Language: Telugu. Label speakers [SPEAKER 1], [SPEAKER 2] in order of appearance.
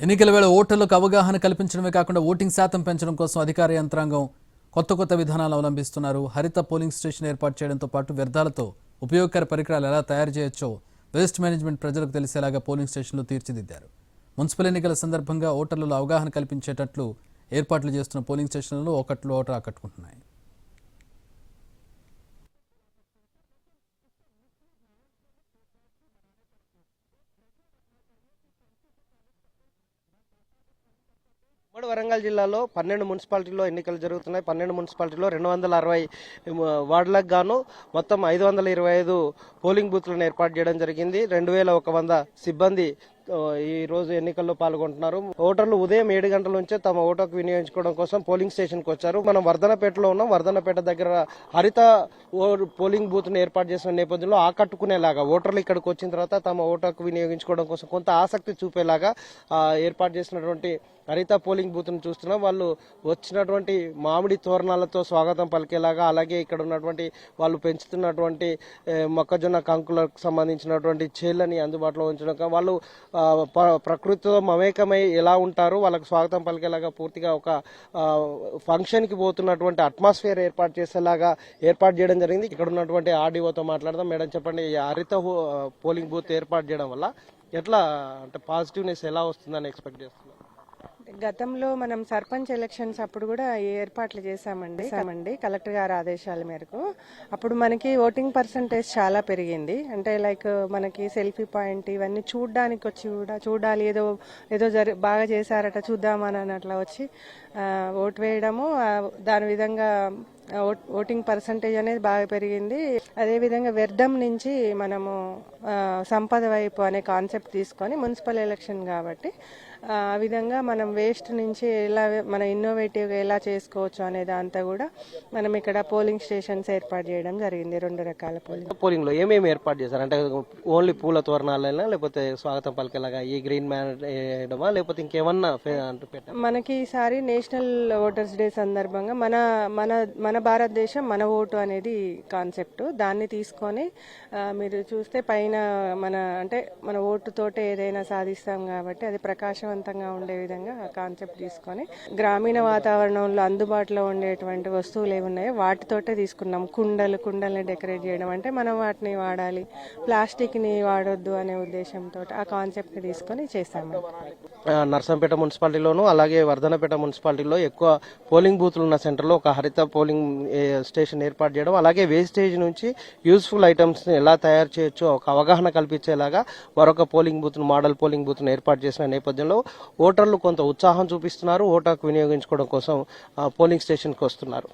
[SPEAKER 1] ఎన్నికల వేళ ఓటర్లకు అవగాహన కల్పించడమే కాకుండా ఓటింగ్ శాతం పెంచడం కోసం అధికార యంత్రాంగం కొత్త విధానాలు అవలంబిస్తున్నారు. హరిత పోలింగ్ స్టేషన్ ఏర్పాటు చేయడంతో పాటు వ్యర్థాలతో ఉపయోగకర పరికరాలు ఎలా తయారు చేయొచ్చో వేస్ట్ మేనేజ్మెంట్ ప్రజలకు తెలిసేలాగా పోలింగ్ స్టేషన్లు తీర్చిదిద్దారు. మున్సిపల్ ఎన్నికల సందర్భంగా ఓటర్లలో అవగాహన కల్పించేటట్లు ఏర్పాట్లు చేస్తున్న పోలింగ్ స్టేషన్లలో ఒకట్లు ఓటర్ ఆకట్టుకుంటున్నాయి.
[SPEAKER 2] ఉమ్మడి వరంగల్ జిల్లాలో 12 మున్సిపాలిటీల్లో ఎన్నికలు జరుగుతున్నాయి. 12 మున్సిపాలిటీలో 260 వార్డులకు గాను మొత్తం 525 పోలింగ్ బూత్లను ఏర్పాటు చేయడం జరిగింది. 2100 సిబ్బంది ఈ రోజు ఎన్నికల్లో పాల్గొంటున్నారు. ఓటర్లు ఉదయం 7 గంటల నుంచే తమ ఓటుకు వినియోగించుకోవడం కోసం పోలింగ్ స్టేషన్ కు వచ్చారు. మనం వర్ధనపేటలో ఉన్నాం. వర్ధనపేట దగ్గర హరిత పోలింగ్ బూత్ ను ఏర్పాటు చేసిన నేపథ్యంలో ఆకట్టుకునేలాగా ఓటర్లు ఇక్కడికి వచ్చిన తర్వాత తమ ఓటుకు వినియోగించుకోవడం కోసం కొంత ఆసక్తి చూపేలాగా ఏర్పాటు చేసినటువంటి హరిత పోలింగ్ బూత్ ను చూస్తున్నాం. వాళ్ళు వచ్చినటువంటి మామిడి తోరణాలతో స్వాగతం పలికేలాగా, అలాగే ఇక్కడ ఉన్నటువంటి వాళ్ళు పెంచుతున్నటువంటి మొక్కజొన్న కంకులకు సంబంధించినటువంటి చేళ్ళని అందుబాటులో ఉంచడం, వాళ్ళు ప్రకృతితో మమేకమై ఎలా ఉంటారు వాళ్ళకు స్వాగతం పలికేలాగా పూర్తిగా ఒక ఫంక్షన్ కి పోతున్నటువంటి అట్మాస్ఫియర్ ఏర్పాటు చేసేలాగా ఏర్పాటు చేయడం జరిగింది. ఇక్కడ ఉన్నటువంటి ఆర్డీఓతో మాట్లాడదాం. మేడం చెప్పండి, హరిత పోలింగ్ బూత్ ఏర్పాటు చేయడం వల్ల ఎట్లా అంటే పాజిటివ్నెస్ ఎలా వస్తుందని ఎక్స్పెక్ట్ చేస్తున్నారు?
[SPEAKER 3] గతంలో మనం సర్పంచ్ ఎలక్షన్స్ అప్పుడు కూడా ఏర్పాట్లు చేశామండి కలెక్టర్ గారి ఆదేశాల మేరకు. అప్పుడు మనకి ఓటింగ్ పర్సంటేజ్ చాలా పెరిగింది. అంటే లైక్ మనకి సెల్ఫీ పాయింట్ ఇవన్నీ చూడడానికి వచ్చి కూడా చూడాలి, ఏదో బాగా చేశారట చూద్దామని అట్లా వచ్చి ఓటు వేయడము, దాని విధంగా ఓటింగ్ పర్సంటేజ్ అనేది బాగా పెరిగింది. అదేవిధంగా వ్యర్థం నుంచి మనము సంపద వైపు అనే కాన్సెప్ట్ తీసుకొని మున్సిపల్ ఎలక్షన్ కాబట్టి ఆ విధంగా మనం వేస్ట్ నుంచి ఎలా మన ఇన్నోవేటివ్గా ఎలా చేసుకోవచ్చు అనే దాంతో కూడా మనం ఇక్కడ పోలింగ్ స్టేషన్స్ ఏర్పాటు చేయడం జరిగింది. 2 రకాల
[SPEAKER 2] పోలింగ్ లో ఏమేమి ఏర్పాటు చేశారు? అంటే ఓన్లీ పూల తోరణాలైనా లేకపోతే స్వాగతం పలికేలాగా ఈ గ్రీన్ మ్యాన్ వేయడమా లేకపోతే ఇంకేమన్నా
[SPEAKER 3] మనకి ఈసారి నేషనల్ ఓటర్స్ డే సందర్భంగా మన మన మన భారతదేశం మన ఓటు అనేది కాన్సెప్ట్. దాన్ని తీసుకొని మీరు చూస్తే పైన మన ఓటుతోటే ఏదైనా సాధిస్తాం కాబట్టి అది ప్రకాశవంతంగా ఉండే విధంగా కాన్సెప్ట్ తీసుకొని గ్రామీణ వాతావరణంలో అందుబాటులో ఉండేటువంటి వస్తువులు ఏమున్నాయో వాటితోటే తీసుకున్నాం. కుండల్ని డెకరేట్ చేయడం, అంటే మనం వాటిని వాడాలి, ప్లాస్టిక్ ని వాడొద్దు అనే ఉద్దేశంతో ఆ కాన్సెప్ట్ ని తీసుకొని చేశాము.
[SPEAKER 2] నర్సంపేట మున్సిపాలిటీలోను అలాగే వర్ధనపేట మున్సిపాలిటీలో ఎక్కువ పోలింగ్ బూత్లు ఉన్న సెంటర్లో ఒక హరిత పోలింగ్ స్టేషన్ ఏర్పాటు చేయడం, అలాగే వేస్టేజ్ నుంచి యూస్ఫుల్ ఐటమ్స్ ఎలా తయారు చేయొచ్చో ఒక అవగాహన కల్పించేలాగా మరొక polling booth model polling booth ను ఏర్పాటు చేసిన నేపథ్యంలో ఓటర్లు కొంత ఉత్సాహం చూపిస్తున్నారు. ఓటుకు వినియోగించుకోవడం కోసం పోలింగ్ స్టేషన్ కు వస్తున్నారు.